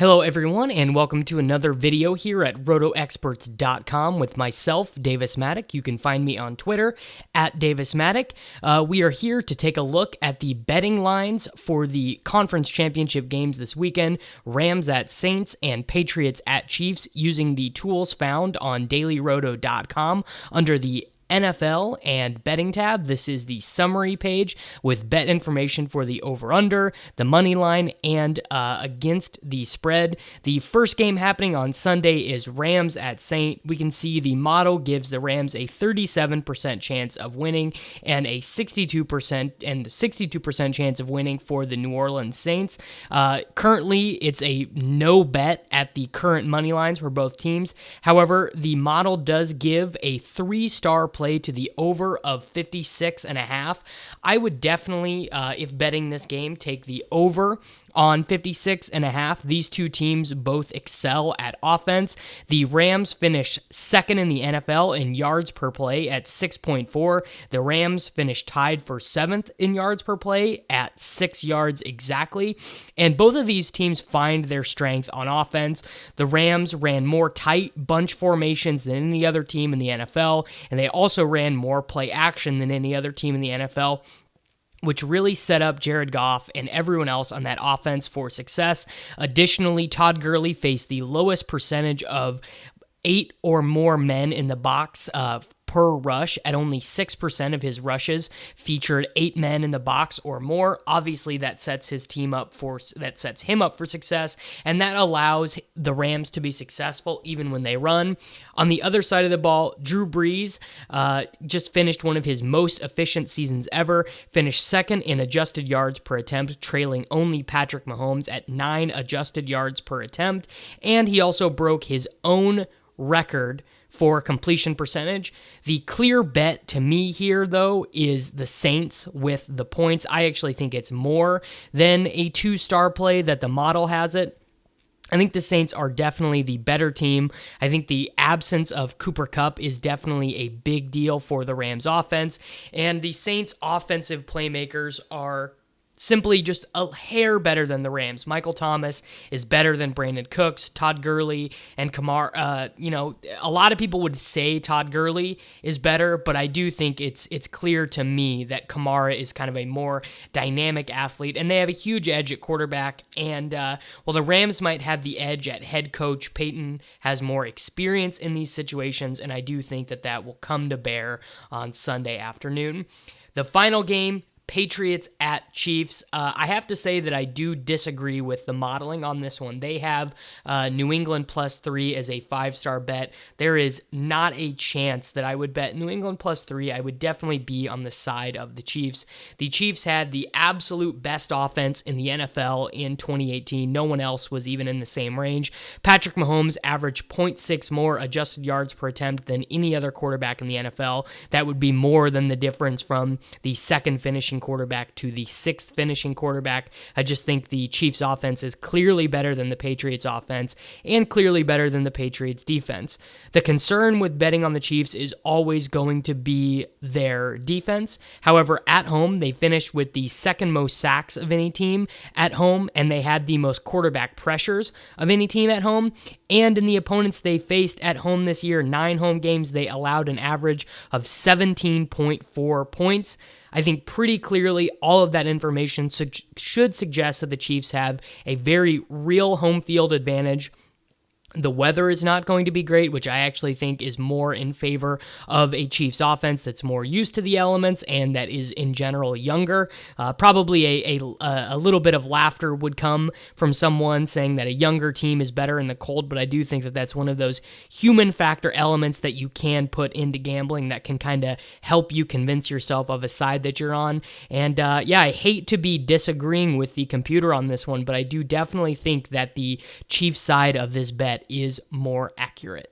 Hello everyone, and welcome to another video here at RotoExperts.com with myself, Davis Mattek. You can find me on Twitter at Davis Mattek. We are here to take a look at the betting lines for the conference championship games this weekend, Rams at Saints and Patriots at Chiefs, using the tools found on DailyRoto.com under the NFL and betting tab. This is the summary page with bet information for the over-under, the money line, and against the spread. The first game happening on Sunday is Rams at Saint. We can see the model gives the Rams a 37% chance of winning and a 62% chance of winning for the New Orleans Saints. Currently, it's a no bet at the current money lines for both teams. However, the model does give a 3-star play to the over of 56.5. I would definitely, if betting this game, take the over on 56.5. These two teams both excel at offense. The Rams finish second in the NFL in yards per play at 6.4. The Rams finish tied for 7th in yards per play at 6 yards exactly. And both of these teams find their strength on offense. The Rams ran more tight bunch formations than any other team in the NFL, and they also ran more play action than any other team in the NFL, which really set up Jared Goff and everyone else on that offense for success. Additionally, Todd Gurley faced the lowest percentage of 8 or more men in the box per rush, at only 6% of his rushes featured 8 men in the box or more. Obviously, that sets him up for success, and that allows the Rams to be successful even when they run. On the other side of the ball, Drew Brees just finished one of his most efficient seasons ever, finished second in adjusted yards per attempt, trailing only Patrick Mahomes at 9 adjusted yards per attempt, and he also broke his own record for completion percentage. The clear bet to me here, though, is the Saints with the points. I actually think it's more than a 2-star play that the model has it. I think the Saints are definitely the better team. I think the absence of Cooper Kupp is definitely a big deal for the Rams offense, and the Saints offensive playmakers are simply just a hair better than the Rams. Michael Thomas is better than Brandon Cooks, Todd Gurley, and Kamara. A lot of people would say Todd Gurley is better, but I do think it's clear to me that Kamara is kind of a more dynamic athlete, and they have a huge edge at quarterback. And while the Rams might have the edge at head coach, Peyton has more experience in these situations, and I do think that will come to bear on Sunday afternoon. The final game, Patriots at Chiefs. I have to say that I do disagree with the modeling on this one. They have New England +3 as a 5-star bet. There is not a chance that I would bet New England +3. I would definitely be on the side of the Chiefs. The Chiefs had the absolute best offense in the NFL in 2018. No one else was even in the same range. Patrick Mahomes averaged 0.6 more adjusted yards per attempt than any other quarterback in the NFL. That would be more than the difference from the second finishing quarterback to the 6th finishing quarterback. I just think the Chiefs offense is clearly better than the Patriots offense and clearly better than the Patriots defense. The concern with betting on the Chiefs is always going to be their defense. However, at home, they finished with the 2nd most sacks of any team at home, and they had the most quarterback pressures of any team at home. And in the opponents they faced at home this year, 9 home games, they allowed an average of 17.4 points. I think pretty clearly all of that information should suggest that the Chiefs have a very real home field advantage. The weather is not going to be great, which I actually think is more in favor of a Chiefs offense that's more used to the elements and that is in general younger. Probably a little bit of laughter would come from someone saying that a younger team is better in the cold, but I do think that that's one of those human factor elements that you can put into gambling that can kind of help you convince yourself of a side that you're on. And I hate to be disagreeing with the computer on this one, but I do definitely think that the Chiefs side of this bet is more accurate.